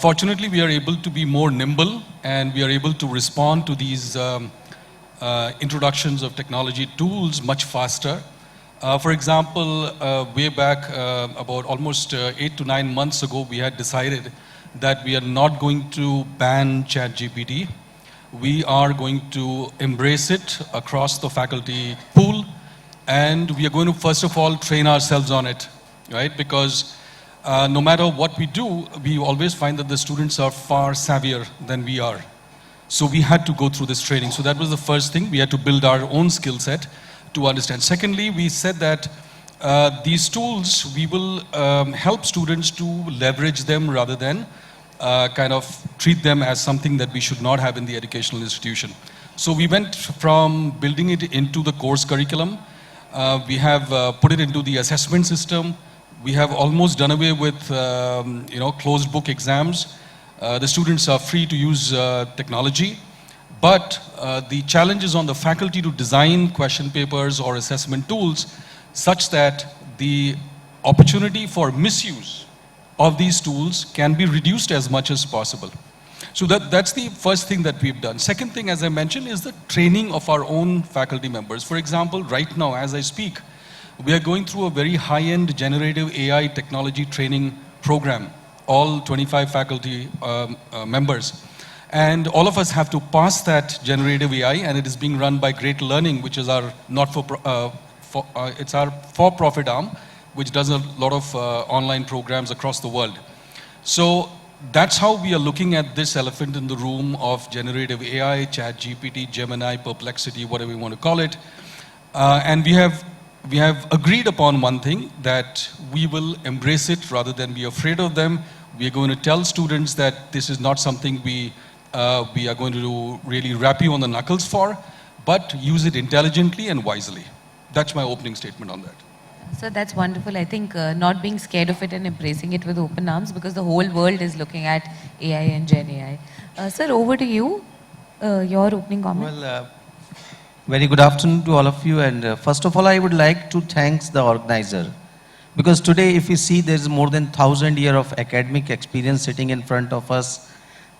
Fortunately, we are able to be more nimble and we are able to respond to these introductions of technology tools much faster. For example, way back about almost 8 to 9 months ago, we had decided that we are not going to ban ChatGPT. We are going to embrace it across the faculty pool, and we are going to first of all train ourselves on it, right? Because no matter what we do, we always find that the students are far savvier than we are. So we had to go through this training. So that was the first thing. We had to build our own skill set to understand. Secondly, we said that these tools, we will help students to leverage them rather than kind of treat them as something that we should not have in the educational institution. So we went from building it into the course curriculum. We have put it into the assessment system. We have almost done away with closed book exams. The students are free to use technology. But the challenge is on the faculty to design question papers or assessment tools such that the opportunity for misuse of these tools can be reduced as much as possible. So that's the first thing that we've done. Second thing, as I mentioned, is the training of our own faculty members. For example, right now, as I speak, we are going through a very high-end generative AI technology training program, all 25 faculty members. And all of us have to pass that generative AI, and it is being run by Great Learning, which is our it's our for-profit arm, which does a lot of online programs across the world. So that's how we are looking at this elephant in the room of generative AI, ChatGPT, Gemini, Perplexity, whatever you want to call it. And we have agreed upon one thing, that we will embrace it rather than be afraid of them. We are going to tell students that this is not something we are going to really rap you on the knuckles for, but use it intelligently and wisely. That's my opening statement on that. So that's wonderful. I think not being scared of it and embracing it with open arms, because the whole world is looking at AI and Gen AI. Sir, over to you. Your opening comment. Well, very good afternoon to all of you. And first of all, I would like to thank the organizer. Because today, if you see, there's more than 1,000 years of academic experience sitting in front of us.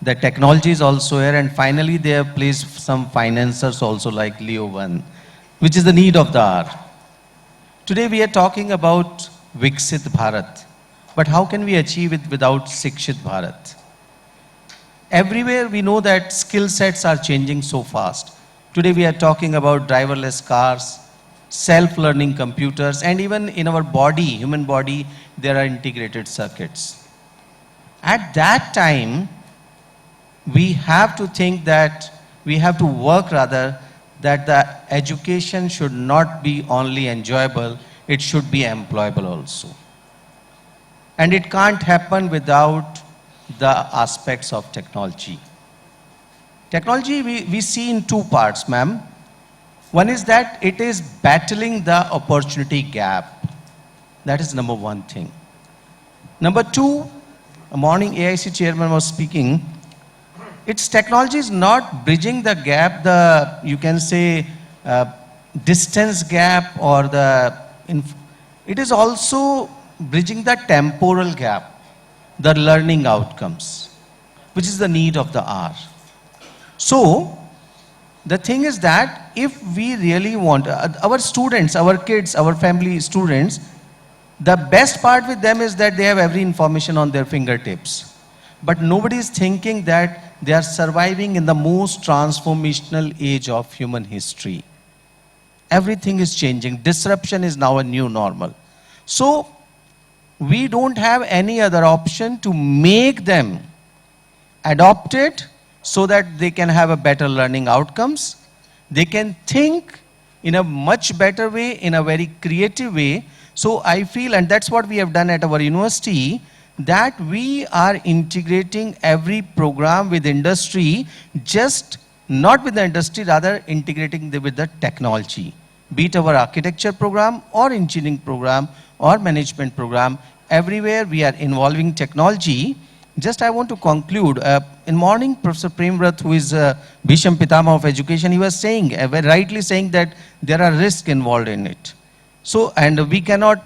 The technology is also here, and finally they have placed some financiers also like Leo 1, which is the need of the hour. Today we are talking about Viksit Bharat. But how can we achieve it without Sikshit Bharat? Everywhere we know that skill sets are changing so fast. Today we are talking about driverless cars, self-learning computers, and even in our body, human body, there are integrated circuits. At that time, we have to think that, we have to work rather, that the education should not be only enjoyable, it should be employable also. And it can't happen without the aspects of technology. Technology we see in two parts, ma'am. One is that it is battling the opportunity gap. That is number one thing. Number two, a morning AIC chairman was speaking, its technology is not bridging the gap, the, you can say, distance gap, or it is also bridging the temporal gap, the learning outcomes, which is the need of the hour. So, the thing is that if we really want, our students, our kids, our family students, the best part with them is that they have every information on their fingertips. But nobody is thinking that they are surviving in the most transformational age of human history. Everything is changing. Disruption is now a new normal. So, we don't have any other option to make them adopt it so that they can have a better learning outcomes. They can think in a much better way, in a very creative way. So I feel, and that's what we have done at our university, that we are integrating every program with industry, just not with the industry, rather integrating with the technology. Be it our architecture program or engineering program or management program, everywhere we are involving technology. Just I want to conclude. In morning, Professor Premvrat, who is Bhisham Pitama of education, he was saying, very rightly saying that there are risks involved in it. So, and we cannot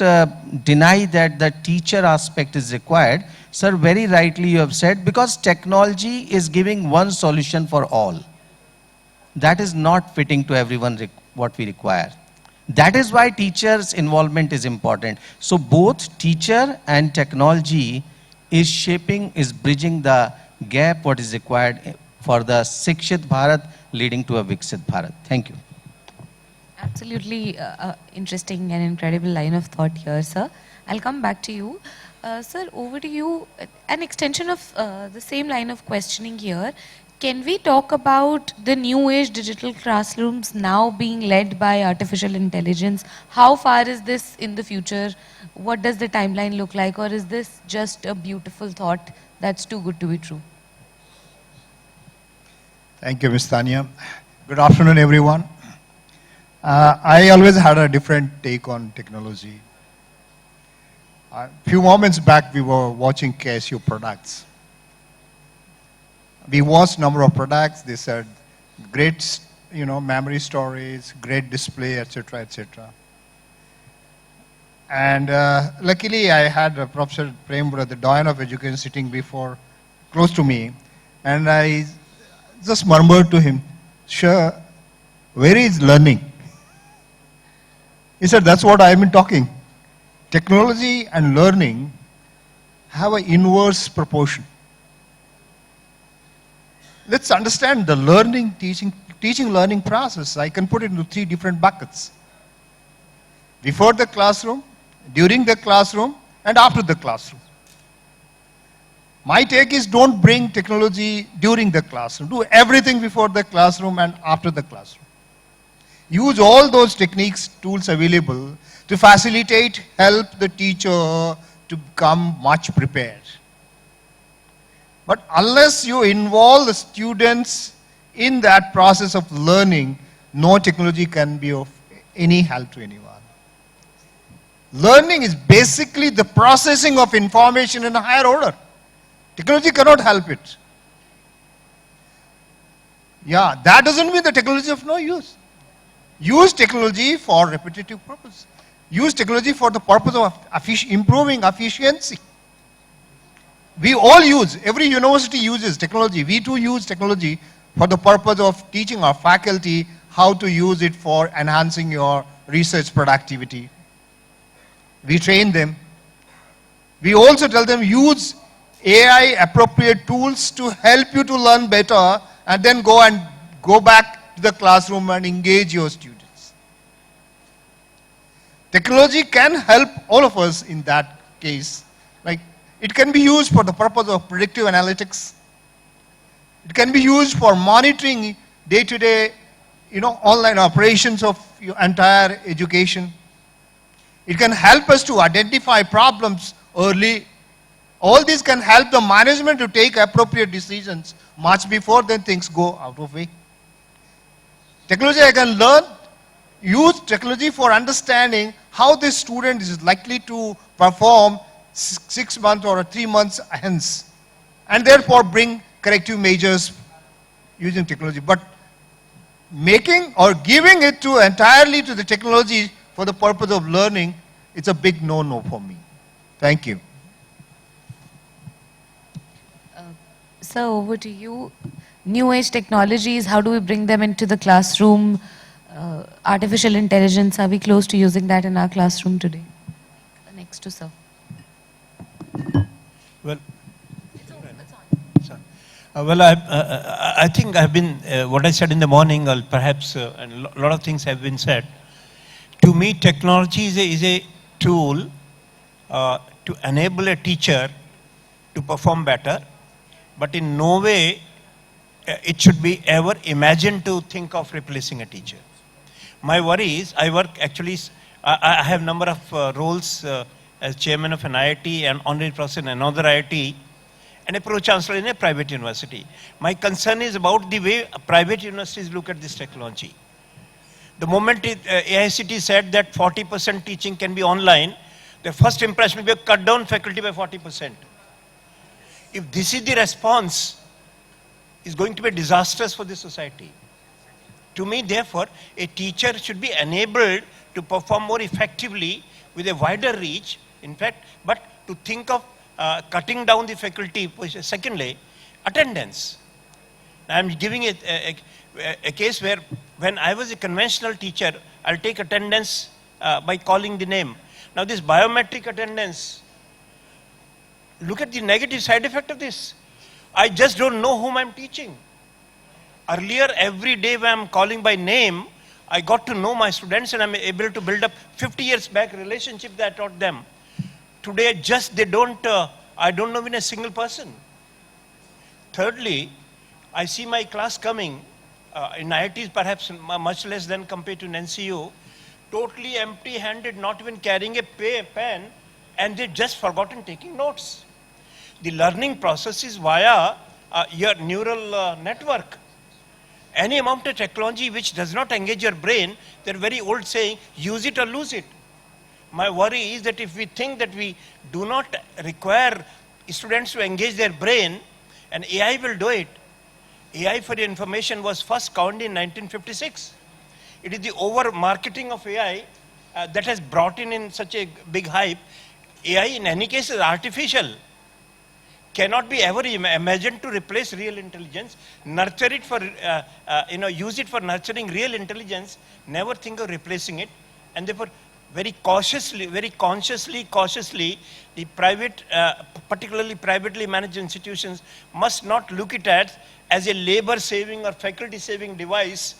deny that the teacher aspect is required. Sir, very rightly you have said, because technology is giving one solution for all. That is not fitting to everyone what we require. That is why teachers' involvement is important. So both teacher and technology is shaping, is bridging the gap what is required for the Sikshit Bharat leading to a Viksit Bharat. Thank you. Absolutely interesting and incredible line of thought here, sir. I'll come back to you. Sir, over to you. An extension of the same line of questioning here. Can we talk about the new age digital classrooms now being led by artificial intelligence? How far is this in the future? What does the timeline look like? Or is this just a beautiful thought that's too good to be true? Thank you, Ms. Tanya. Good afternoon, everyone. I always had a different take on technology. A few moments back, we were watching Casio products. We watched number of products. They said great, memory storage, great display, etc., etc. And luckily, I had Professor Premvrat, the doyen of education, sitting close to me, and I just murmured to him, "Sure, where is learning?" He said, "That's what I've been talking. Technology and learning have an inverse proportion. Let's understand the learning, teaching learning process. I can put it into 3 different buckets. Before the classroom, during the classroom, and after the classroom. My take is don't bring technology during the classroom. Do everything before the classroom and after the classroom. Use all those techniques, tools available to facilitate, help the teacher to become much prepared. But unless you involve the students in that process of learning, no technology can be of any help to anyone. Learning is basically the processing of information in a higher order. Technology cannot help it. Yeah, that doesn't mean the technology is of no use. Use technology for repetitive purpose. Use technology for the purpose of improving efficiency. We all use, every university uses technology. We too use technology for the purpose of teaching our faculty how to use it for enhancing your research productivity. We train them. We also tell them use AI appropriate tools to help you to learn better and then go back to the classroom and engage your students. Technology can help all of us in that case. Like, it can be used for the purpose of predictive analytics. It can be used for monitoring day-to-day, online operations of your entire education. It can help us to identify problems early. All this can help the management to take appropriate decisions much before then things go out of way. Technology, I can use technology for understanding how this student is likely to perform 6 months or 3 months hence, and therefore bring corrective measures using technology. But making or giving it entirely to the technology for the purpose of learning, it's a big no-no for me. Thank you. So over to you. New age technologies, how do we bring them into the classroom? Artificial intelligence, are we close to using that in our classroom today? Next to sir. Well, well, I think I've been, what I said in the morning, or perhaps and a lot of things have been said. To me, technology is a tool to enable a teacher to perform better, but in no way it should be ever imagined to think of replacing a teacher. My worry is, I have a number of roles as chairman of an IIT and honorary professor in another IIT, and a pro-chancellor in a private university. My concern is about the way private universities look at this technology. The moment AICT said that 40% teaching can be online, the first impression will be cut down faculty by 40%. If this is the response, it's going to be disastrous for the society. To me, therefore, a teacher should be enabled to perform more effectively with a wider reach, in fact, but to think of cutting down the faculty. Secondly, attendance. I'm giving a case where when I was a conventional teacher, I'll take attendance by calling the name. Now this biometric attendance, look at the negative side effect of this. I just don't know whom I'm teaching. Earlier, every day when I'm calling by name, I got to know my students and I'm able to build up 50 years back relationship that I taught them. Today, I don't know even a single person. Thirdly, I see my class coming, in IITs perhaps much less than compared to an NCU, totally empty-handed, not even carrying a pen, and they just forgotten taking notes. The learning process is via your neural network. Any amount of technology which does not engage your brain, they're very old saying, use it or lose it. My worry is that if we think that we do not require students to engage their brain, and AI will do it. AI, for your information, was first coined in 1956. It is the over-marketing of AI that has brought in such a big hype. AI, in any case, is artificial. Cannot be ever imagined to replace real intelligence. Nurture it for, use it for nurturing real intelligence. Never think of replacing it. And therefore, very cautiously, cautiously, the private, particularly privately managed institutions must not look at it as a labor-saving or faculty-saving device.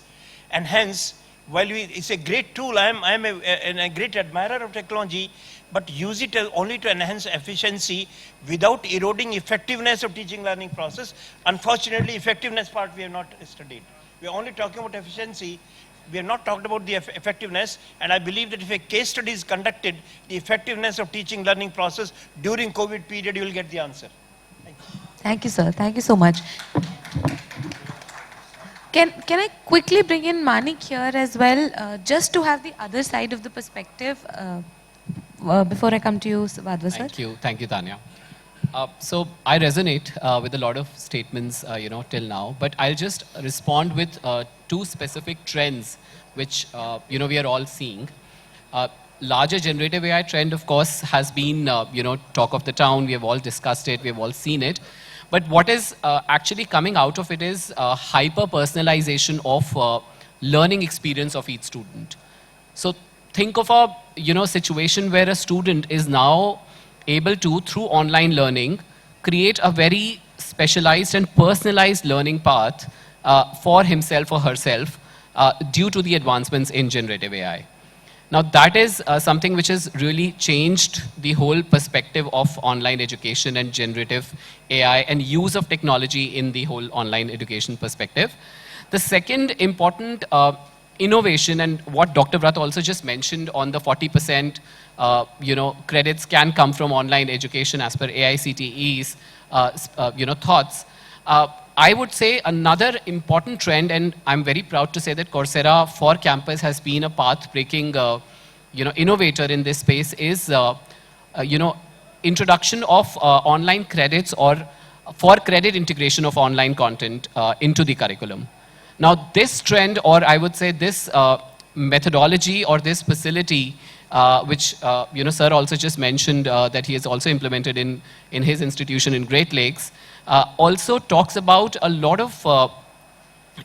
And hence, while it's a great tool, I am a great admirer of technology, but use it only to enhance efficiency without eroding effectiveness of teaching learning process. Unfortunately, effectiveness part we have not studied. We are only talking about efficiency. We have not talked about the effectiveness, and I believe that if a case study is conducted, the effectiveness of teaching learning process during COVID period, you will get the answer. Thank you. Thank you, sir. Thank you so much. Can I quickly bring in Manik here as well, just to have the other side of the perspective, before I come to you, Vadva sir? Thank you, Tanya. So I resonate with a lot of statements, till now, but I'll just respond with two specific trends which, we are all seeing. Larger generative AI trend, of course, has been, talk of the town. We have all discussed it. We have all seen it. But what is actually coming out of it is hyper-personalization of learning experience of each student. So think of a, situation where a student is now able to, through online learning, create a very specialized and personalized learning path for himself or herself due to the advancements in generative AI. Now that is something which has really changed the whole perspective of online education and generative AI and use of technology in the whole online education perspective. The second important innovation, and what Dr. Vrat also just mentioned on the 40% credits can come from online education as per AICTE's thoughts. I would say another important trend, and I'm very proud to say that Coursera for Campus has been a path-breaking innovator in this space, is introduction of online credits or for credit integration of online content into the curriculum. Now this trend, or I would say this methodology or this facility, which sir also just mentioned that he has also implemented in his institution in Great Lakes, also talks about a lot of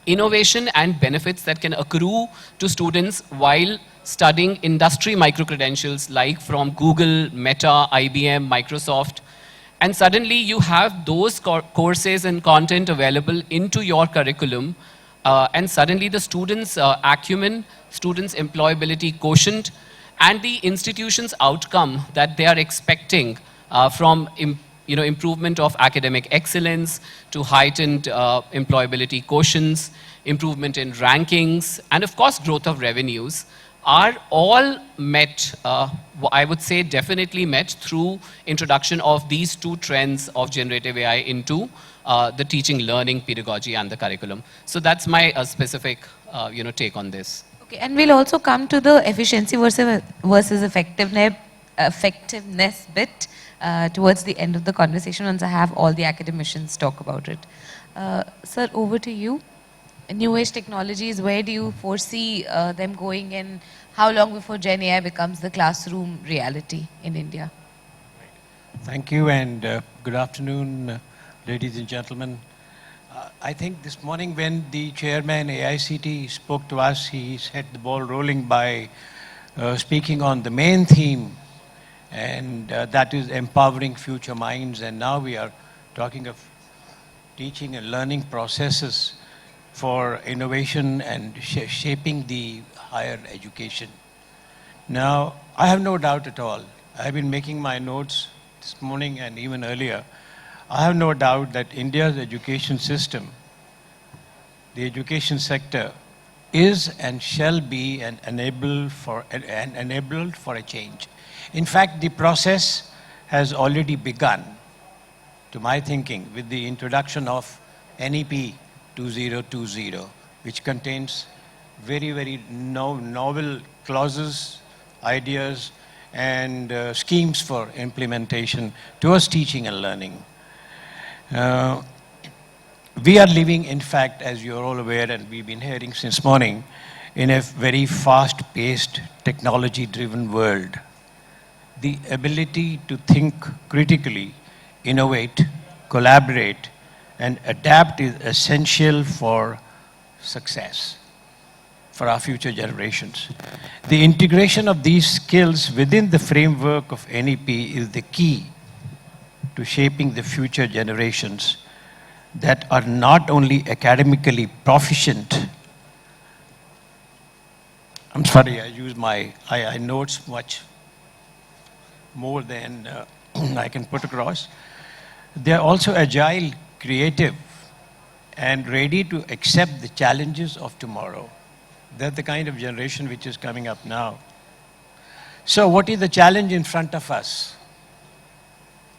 innovation and benefits that can accrue to students while studying industry micro-credentials like from Google, Meta, IBM, Microsoft. And suddenly you have those courses and content available into your curriculum, and suddenly the students' acumen, students' employability quotient, and the institution's outcome that they are expecting from improvement of academic excellence to heightened employability quotients, improvement in rankings, and of course growth of revenues are all met, I would say definitely met through introduction of these two trends of generative AI into the teaching, learning, pedagogy and the curriculum. So that's my specific take on this. Okay, and we'll also come to the efficiency versus effectiveness bit towards the end of the conversation once I have all the academicians talk about it. Sir, over to you. New age technologies, where do you foresee them going, and how long before Gen AI becomes the classroom reality in India? Thank you, and good afternoon, ladies and gentlemen. I think this morning when the chairman AICT spoke to us, he set the ball rolling by speaking on the main theme, and that is empowering future minds. And now we are talking of teaching and learning processes for innovation and shaping the higher education. Now, I have no doubt at all. I've been making my notes this morning and even earlier. I have no doubt that India's education system, the education sector, is and shall be an enabler for a change. In fact, the process has already begun, to my thinking, with the introduction of NEP 2020, which contains very, very novel clauses, ideas, and schemes for implementation towards teaching and learning. We are living, in fact, as you're all aware, and we've been hearing since morning, in a very fast-paced, technology-driven world. The ability to think critically, innovate, collaborate, and adapt is essential for success for our future generations. The integration of these skills within the framework of NEP is the key to shaping the future generations that are not only academically proficient. I'm sorry, I use I notes much more than I can put across. They are also agile, creative, and ready to accept the challenges of tomorrow. That's the kind of generation which is coming up now. So what is the challenge in front of us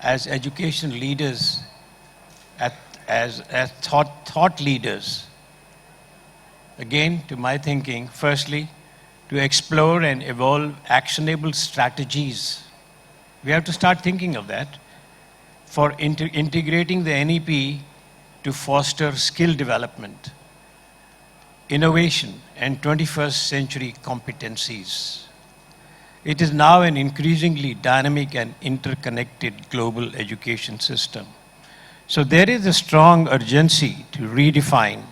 as education leaders, as thought leaders? Again, to my thinking, firstly, to explore and evolve actionable strategies. We have to start thinking of that for integrating the NEP to foster skill development, innovation, and 21st century competencies. It is now an increasingly dynamic and interconnected global education system. So there is a strong urgency to redefine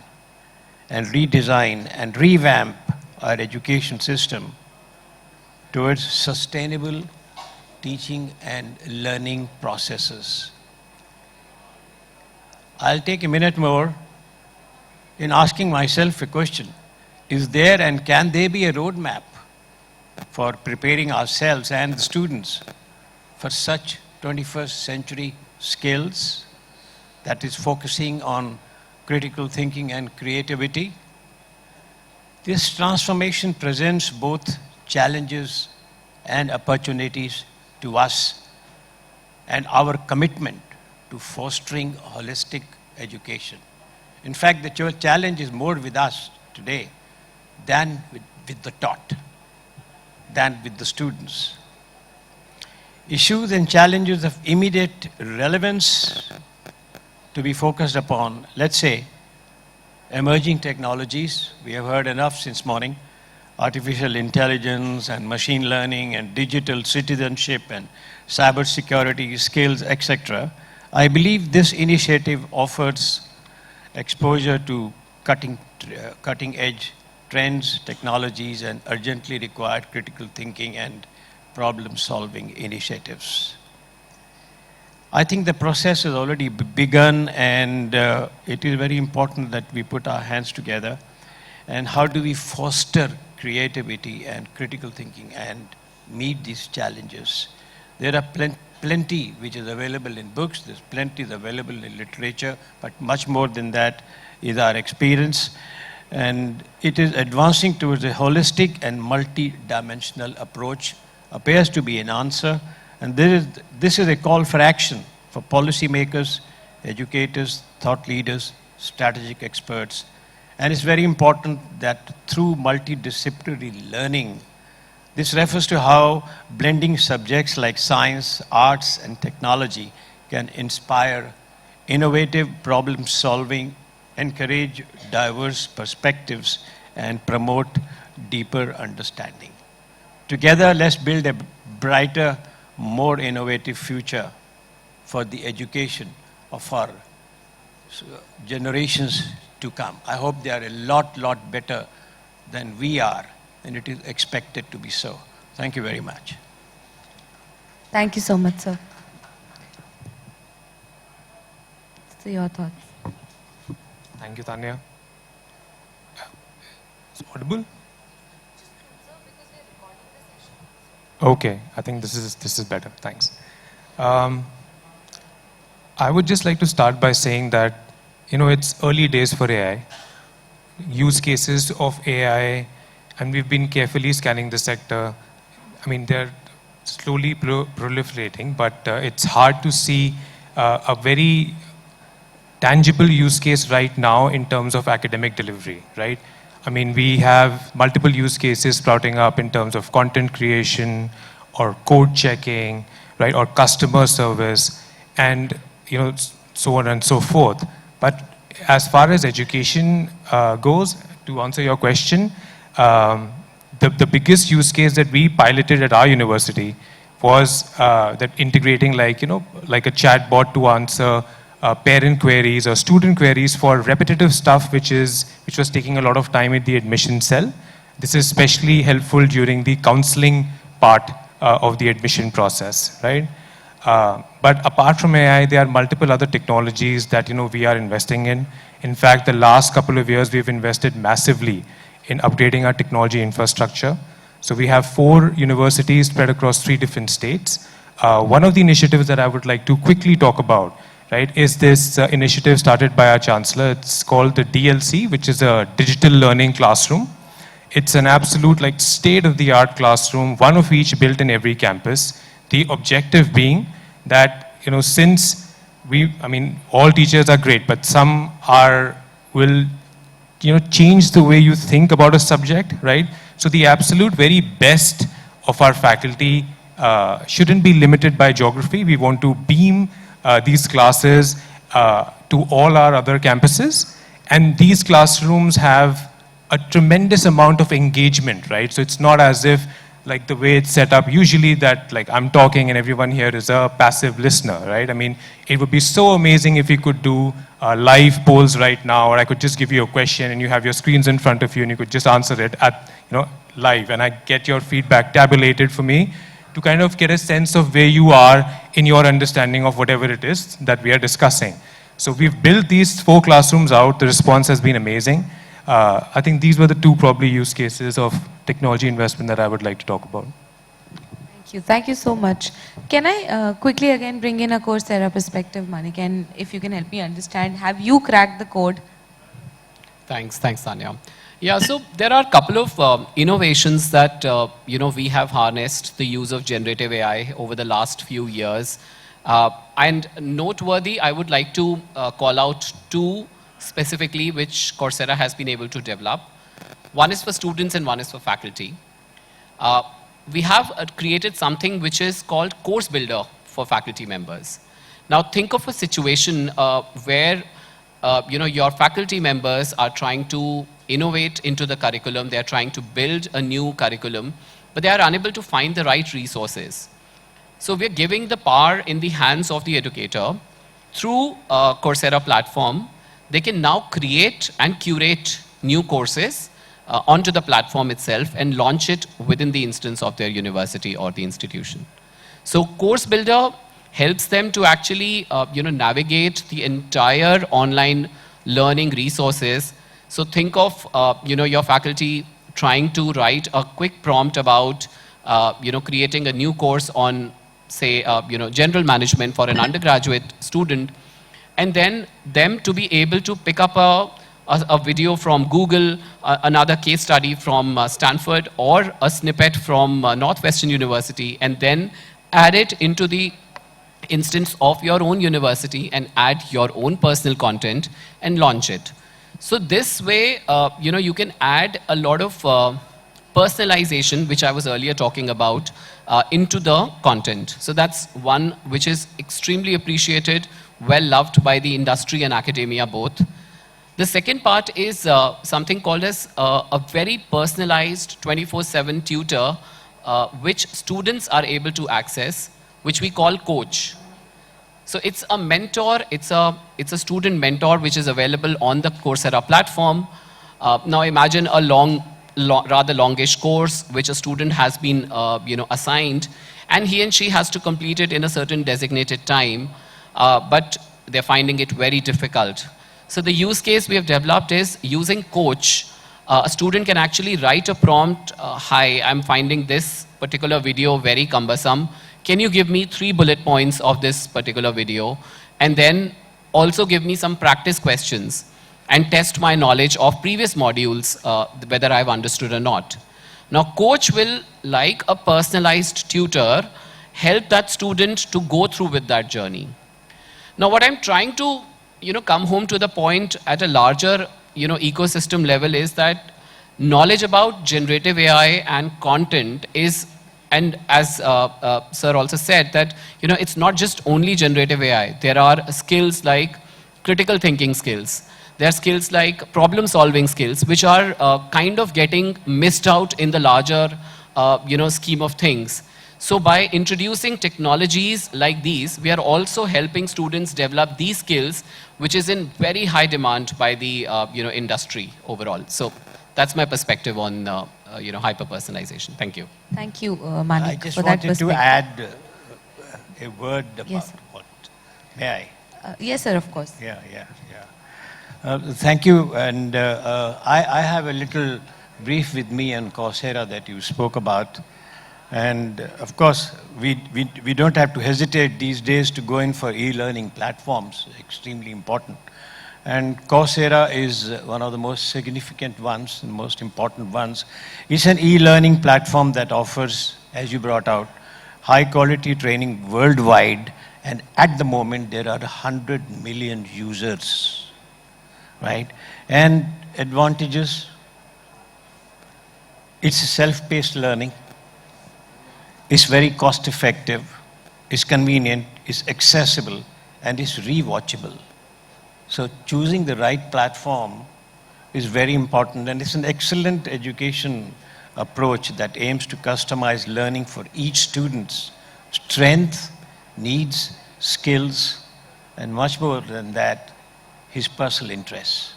and redesign and revamp our education system towards sustainable, teaching and learning processes. I'll take a minute more in asking myself a question. Is there and can there be a roadmap for preparing ourselves and the students for such 21st century skills that is focusing on critical thinking and creativity? This transformation presents both challenges and opportunities to us, and our commitment to fostering holistic education. In fact, the challenge is more with us today than with the taught, than with the students. Issues and challenges of immediate relevance to be focused upon, let's say, emerging technologies. We have heard enough since morning. Artificial intelligence and machine learning and digital citizenship and cybersecurity skills, etc. I believe this initiative offers exposure to cutting edge trends, technologies, and urgently required critical thinking and problem solving initiatives. I think the process has already begun, and it is very important that we put our hands together. And how do we foster creativity and critical thinking and meet these challenges? There are plenty which is available in books, there's plenty is available in literature, but much more than that is our experience. And it is advancing towards a holistic and multi-dimensional approach appears to be an answer. And this is a call for action for policymakers, educators, thought leaders, strategic experts. And it's very important that through multidisciplinary learning, this refers to how blending subjects like science, arts, and technology can inspire innovative problem solving, encourage diverse perspectives, and promote deeper understanding. Together, let's build a brighter, more innovative future for the education of our generations to come. I hope they are a lot better than we are, and it is expected to be so. Thank you very much. Thank you so much, sir. So your thoughts? Thank you, Tanya. It's audible? Okay, I think this is better. Thanks. I would just like to start by saying that, it's early days for AI. Use cases of AI, and we've been carefully scanning the sector. I mean, they're slowly proliferating, but it's hard to see a very tangible use case right now in terms of academic delivery, right? I mean, we have multiple use cases sprouting up in terms of content creation or code checking, right, or customer service, and so on and so forth. But as far as education goes, to answer your question, the biggest use case that we piloted at our university was that integrating like a chat bot to answer parent queries or student queries for repetitive stuff which was taking a lot of time at the admission cell. This is especially helpful during the counseling part of the admission process, right? But apart from AI, there are multiple other technologies that we are investing in. In fact, the last couple of years, we've invested massively in upgrading our technology infrastructure. So we have 4 universities spread across 3 different states. One of the initiatives that I would like to quickly talk about, right, is this initiative started by our chancellor. It's called the DLC, which is a digital learning classroom. It's an absolute state-of-the-art classroom, one of each built in every campus. The objective being that, since all teachers are great, but some will change the way you think about a subject, right? So the absolute very best of our faculty shouldn't be limited by geography. We want to beam these classes to all our other campuses. And these classrooms have a tremendous amount of engagement, right? So it's not as if the way it's set up usually that I'm talking and everyone here is a passive listener, right? I mean, it would be so amazing if we could do live polls right now, or I could just give you a question and you have your screens in front of you and you could just answer it at live, and I get your feedback tabulated for me to kind of get a sense of where you are in your understanding of whatever it is that we are discussing. So we've built these 4 classrooms out. The response has been amazing. I think these were the 2 probably use cases of technology investment that I would like to talk about. Thank you. Thank you so much. Can I quickly again bring in a Coursera perspective, Manik, and if you can help me understand, have you cracked the code? Thanks, Tanya. Yeah, so there are a couple of innovations that we have harnessed the use of generative AI over the last few years. And noteworthy, I would like to call out 2 specifically which Coursera has been able to develop. One is for students and one is for faculty. We have created something which is called Course Builder for faculty members. Now think of a situation where your faculty members are trying to innovate into the curriculum, they are trying to build a new curriculum, but they are unable to find the right resources. So we are giving the power in the hands of the educator. Through Coursera platform, they can now create and curate new courses onto the platform itself and launch it within the instance of their university or the institution. So Course Builder helps them to actually navigate the entire online learning resources. So think of your faculty trying to write a quick prompt about creating a new course on, say, general management for an undergraduate student, and then them to be able to pick up a video from Google, another case study from Stanford, or a snippet from Northwestern University, and then add it into the instance of your own university and add your own personal content and launch it. So this way, you can add a lot of personalization, which I was earlier talking about, into the content. So that's one which is extremely appreciated, well loved by the industry and academia both. The second part is something called as a very personalized 24/7 tutor, which students are able to access, which we call Coach. So it's a mentor, it's a student mentor which is available on the Coursera platform. Now imagine a rather longish course which a student has been assigned, and he and she has to complete it in a certain designated time, but they're finding it very difficult. So the use case we have developed is using Coach. A student can actually write a prompt, hi, I'm finding this particular video very cumbersome. Can you give me 3 bullet points of this particular video? And then also give me some practice questions and test my knowledge of previous modules, whether I've understood or not. Now, Coach will, like a personalized tutor, help that student to go through with that journey. Now, what I'm trying to come home to the point at a larger ecosystem level is that knowledge about generative AI and content is, and as Sir also said, that it's not just only generative AI. There are skills like critical thinking skills. There are skills like problem solving skills, which are kind of getting missed out in the larger scheme of things. So by introducing technologies like these, we are also helping students develop these skills, which is in very high demand by the industry overall. So that's my perspective on hyper-personalization. Thank you. Thank you, Manik, I just for that wanted perspective. to add a word about Yes, sir. what. May I? Yes, sir, of course. Yeah. Thank you. And I have a little brief with me on Coursera that you spoke about. And of course, we don't have to hesitate these days to go in for e-learning platforms, extremely important. And Coursera is one of the most significant ones, and most important ones. It's an e-learning platform that offers, as you brought out, high quality training worldwide. And at the moment, there are 100 million users, right? And advantages, it's self-paced learning. It's very cost effective, it's convenient, it's accessible, and it's rewatchable. So choosing the right platform is very important, and it's an excellent education approach that aims to customize learning for each student's strength, needs, skills, and much more than that, his personal interests.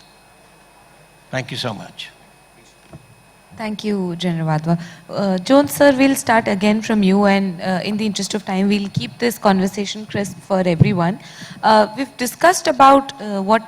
Thank you so much. Thank you, General Wadhwa. Jones sir, we'll start again from you, and in the interest of time, we'll keep this conversation crisp for everyone. We've discussed about what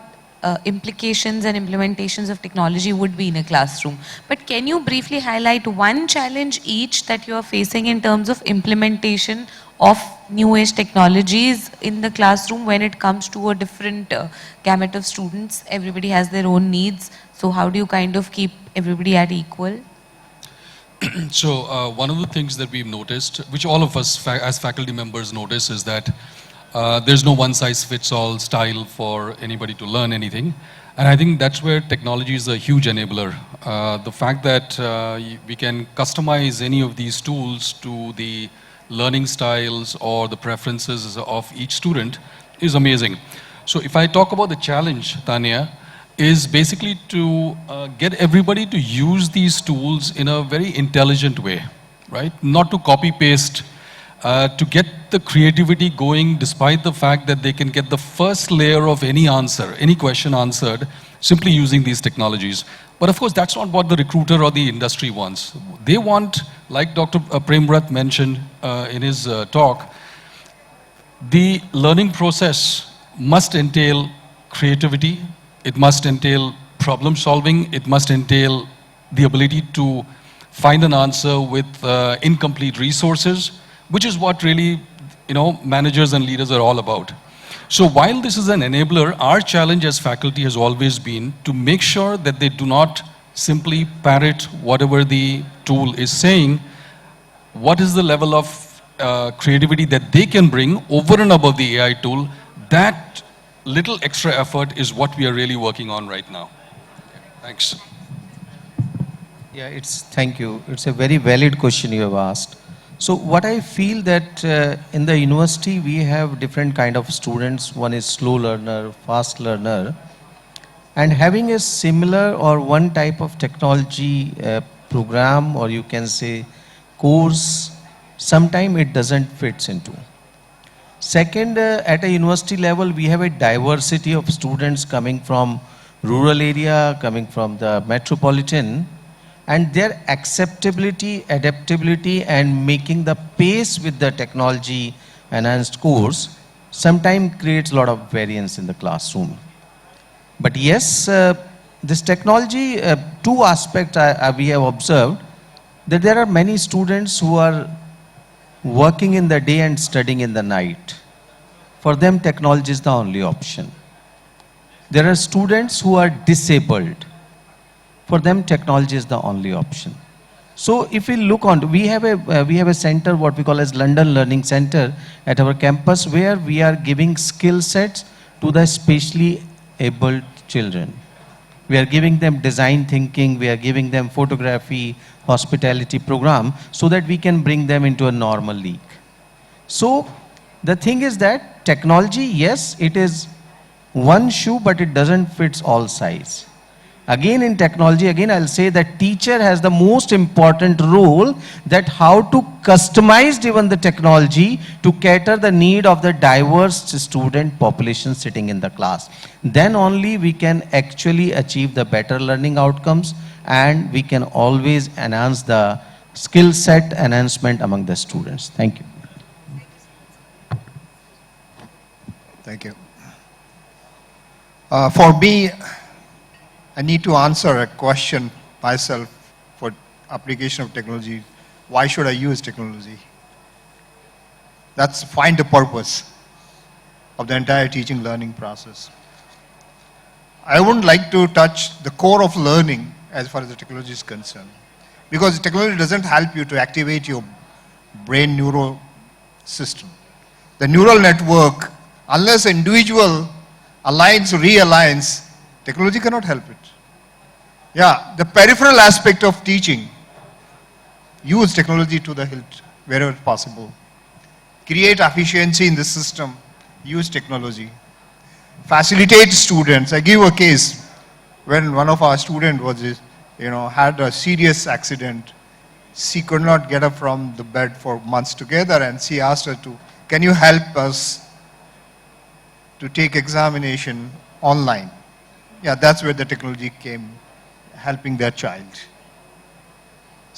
implications and implementations of technology would be in a classroom. But can you briefly highlight one challenge each that you are facing in terms of implementation of new age technologies in the classroom when it comes to a different gamut of students? Everybody has their own needs. So how do you kind of keep everybody at equal? So one of the things that we've noticed, which all of us as faculty members notice, is that there's no one-size-fits-all style for anybody to learn anything. And I think that's where technology is a huge enabler. The fact that we can customize any of these tools to the learning styles or the preferences of each student is amazing. So if I talk about the challenge, Tanya, is basically to get everybody to use these tools in a very intelligent way, right? Not to copy-paste, to get the creativity going despite the fact that they can get the first layer of any answer, any question answered, simply using these technologies. But of course, that's not what the recruiter or the industry wants. They want, like Dr. Premrat mentioned in his talk, the learning process must entail creativity, it must entail problem solving, it must entail the ability to find an answer with incomplete resources, which is what really, managers and leaders are all about. So while this is an enabler, our challenge as faculty has always been to make sure that they do not simply parrot whatever the tool is saying. What is the level of creativity that they can bring over and above the AI tool? That little extra effort is what we are really working on right now. Thanks. Yeah, thank you. It's a very valid question you have asked. So what I feel that in the university we have different kind of students. One is slow learner, fast learner, and having a similar or one type of technology program, or you can say course, sometimes it doesn't fit into. Second, at a university level we have a diversity of students coming from rural area, coming from the metropolitan, and their acceptability, adaptability, and making the pace with the technology enhanced course sometimes creates a lot of variance in the classroom. But yes, this technology, two aspects we have observed, that there are many students who are working in the day and studying in the night. For them, technology is the only option. There are students who are disabled. For them, technology is the only option. So if we look on, we have a center, what we call as London Learning Center at our campus, where we are giving skill sets to the specially abled children. We are giving them design thinking, we are giving them photography, hospitality program, so that we can bring them into a normal league. So the thing is that technology, yes, it is one shoe, but it doesn't fit all size. Again, in technology, again I'll say that teacher has the most important role, that how to customize even the technology to cater the need of the diverse student population sitting in the class. Then only we can actually achieve the better learning outcomes, and we can always enhance the skill set enhancement among the students. Thank you. Thank you. For me, I need to answer a question myself for application of technology. Why should I use technology? That's find the purpose of the entire teaching learning process. I wouldn't like to touch the core of learning as far as the technology is concerned, because technology doesn't help you to activate your brain neural system. The neural network, unless an individual aligns or realigns, technology cannot help it. Yeah, the peripheral aspect of teaching, use technology to the hilt wherever possible. Create efficiency in the system, use technology. Facilitate students. I give a case when one of our students was, had a serious accident. She could not get up from the bed for months together, and she asked her to, can you help us to take examination online? Yeah, that's where the technology came, helping their child.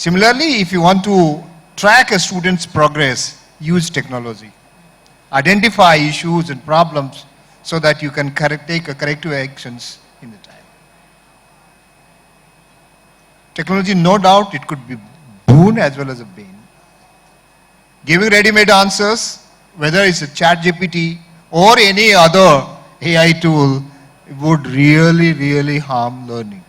Similarly, if you want to track a student's progress, use technology. Identify issues and problems so that you can take corrective actions in the time. Technology, no doubt, it could be boon as well as a bane. Giving ready-made answers, whether it's a ChatGPT or any other AI tool, would really harm learning.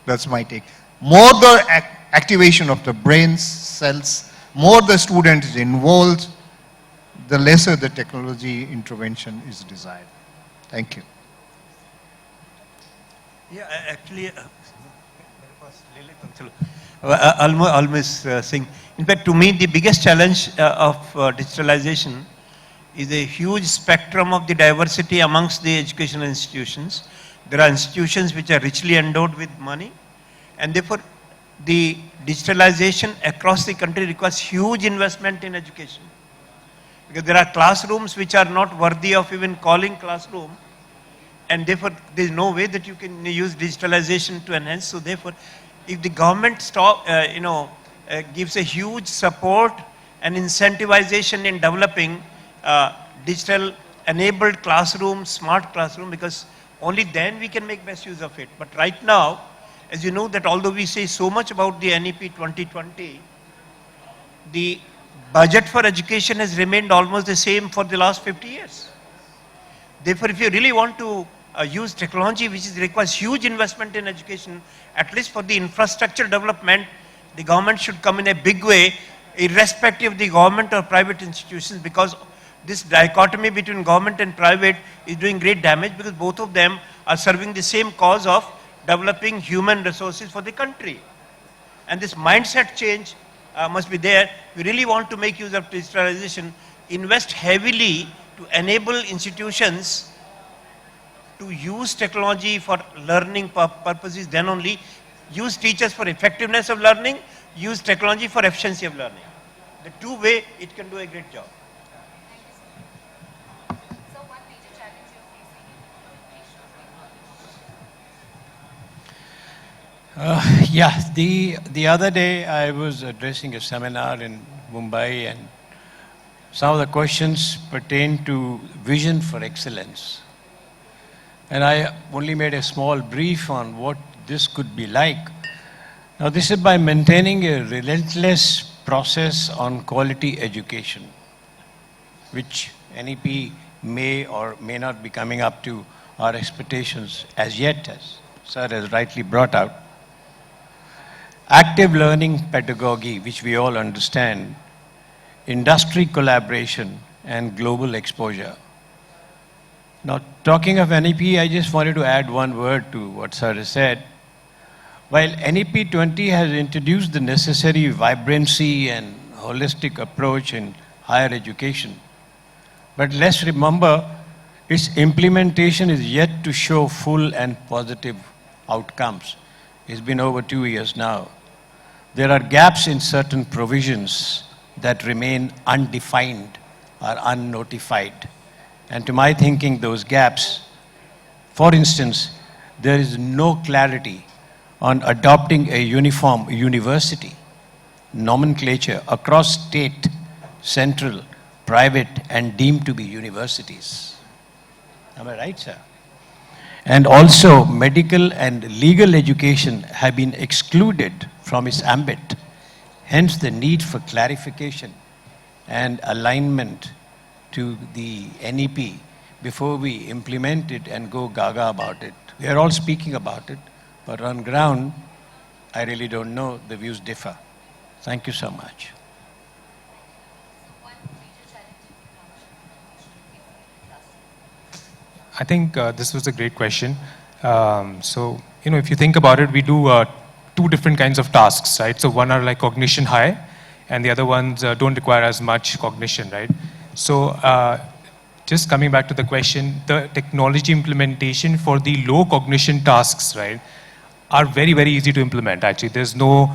That's my take. More the activation of the brain's cells, more the student is involved, the lesser the technology intervention is desired. Thank you. Yeah, actually, almost saying. In fact, to me, the biggest challenge of digitalization is a huge spectrum of the diversity amongst the educational institutions. There are institutions which are richly endowed with money, and therefore the digitalization across the country requires huge investment in education. Because there are classrooms which are not worthy of even calling classroom, and therefore there is no way that you can use digitalization to enhance. So therefore, if the government gives a huge support and incentivization in developing digital enabled classroom, smart classroom, because only then we can make best use of it. But right now, as you know, that although we say so much about the NEP 2020, the budget for education has remained almost the same for the last 50 years. Therefore, if you really want to use technology which requires huge investment in education, at least for the infrastructure development, the government should come in a big way, irrespective of the government or private institutions, because this dichotomy between government and private is doing great damage, because both of them are serving the same cause of developing human resources for the country. And this mindset change must be there. We really want to make use of digitalization, invest heavily to enable institutions to use technology for learning purposes, then only use teachers for effectiveness of learning, use technology for efficiency of learning. The two way it can do a great job. So one major challenge you're facing in implementation of technology? The other day I was addressing a seminar in Mumbai, and some of the questions pertain to vision for excellence. And I only made a small brief on what this could be like. Now, this is by maintaining a relentless process on quality education, which NEP may or may not be coming up to our expectations as yet, as Sir has rightly brought out. Active learning pedagogy, which we all understand, industry collaboration, and global exposure. Now, talking of NEP, I just wanted to add one word to what Sir has said. While NEP 20 has introduced the necessary vibrancy and holistic approach in higher education, but let's remember its implementation is yet to show full and positive outcomes. It's been over 2 years now. There are gaps in certain provisions that remain undefined or unnotified. And to my thinking, those gaps, for instance, there is no clarity on adopting a uniform university nomenclature across state, central, private, and deemed to be universities. Am I right, sir? And also, medical and legal education have been excluded from its ambit. Hence, the need for clarification and alignment to the NEP before we implement it and go gaga about it. We are all speaking about it, but on ground, I really don't know. The views differ. Thank you so much. I think this was a great question. So, if you think about it, we do two different kinds of tasks, right? So one are like cognition high, and the other ones don't require as much cognition, right? So just coming back to the question, the technology implementation for the low cognition tasks, right, are very, very easy to implement, actually. There's no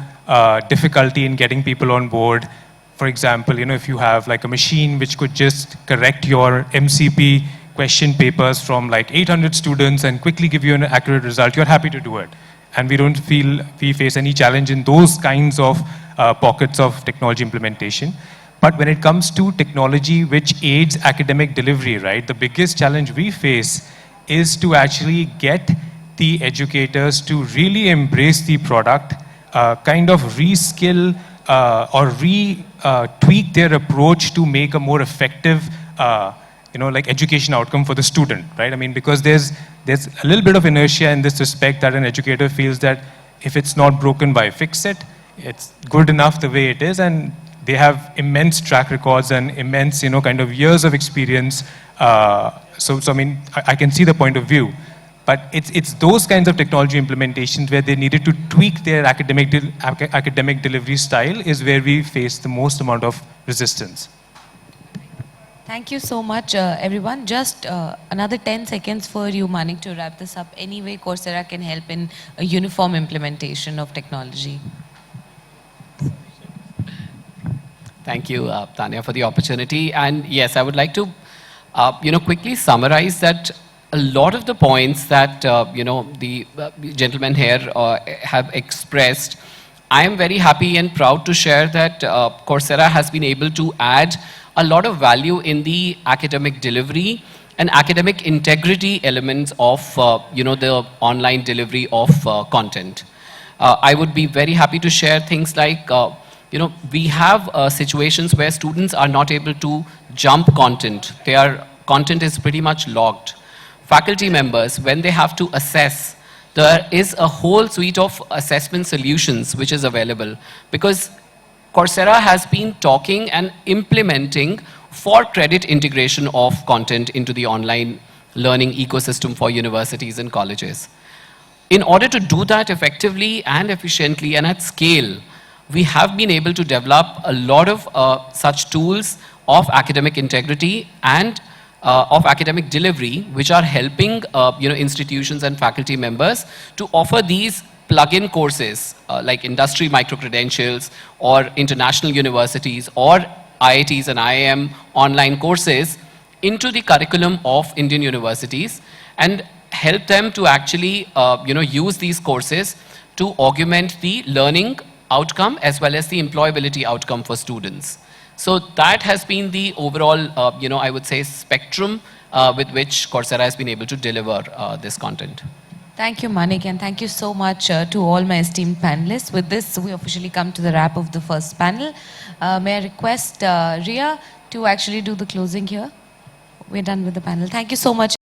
difficulty in getting people on board. For example, if you have like a machine which could just correct your MCP question papers from like 800 students and quickly give you an accurate result, you're happy to do it. and we don't feel we face any challenge in those kinds of pockets of technology implementation. But when it comes to technology which aids academic delivery, right, the biggest challenge we face is to actually get the educators to really embrace the product, kind of reskill or tweak their approach to make a more effective like education outcome for the student, right? I mean, because there's a little bit of inertia in this respect that an educator feels that if it's not broken, why fix it? It's good enough the way it is, and they have immense track records and immense, kind of years of experience. So I mean, I can see the point of view, but it's those kinds of technology implementations where they needed to tweak their academic delivery style is where we face the most amount of resistance. Thank you so much, everyone. Just another 10 seconds for you, Manik, to wrap this up. Any way Coursera can help in a uniform implementation of technology? Thank you, Tanya, for the opportunity. And yes, I would like to, quickly summarize that a lot of the points that, the gentlemen here have expressed, I am very happy and proud to share that Coursera has been able to add a lot of value in the academic delivery and academic integrity elements of, the online delivery of content. I would be very happy to share things like, we have situations where students are not able to jump content. Their content is pretty much logged. Faculty members, when they have to assess, there is a whole suite of assessment solutions which is available, because Coursera has been talking and implementing for credit integration of content into the online learning ecosystem for universities and colleges. In order to do that effectively and efficiently and at scale, we have been able to develop a lot of such tools of academic integrity and of academic delivery, which are helping institutions and faculty members to offer these plug-in courses like industry micro-credentials or international universities or IITs and IIM online courses into the curriculum of Indian universities and help them to actually use these courses to augment the learning outcome as well as the employability outcome for students. So that has been the overall, I would say, spectrum with which Coursera has been able to deliver this content. Thank you, Manik, and thank you so much to all my esteemed panelists. With this, we officially come to the wrap of the first panel. May I request Ria to actually do the closing here? We're done with the panel. Thank you so much.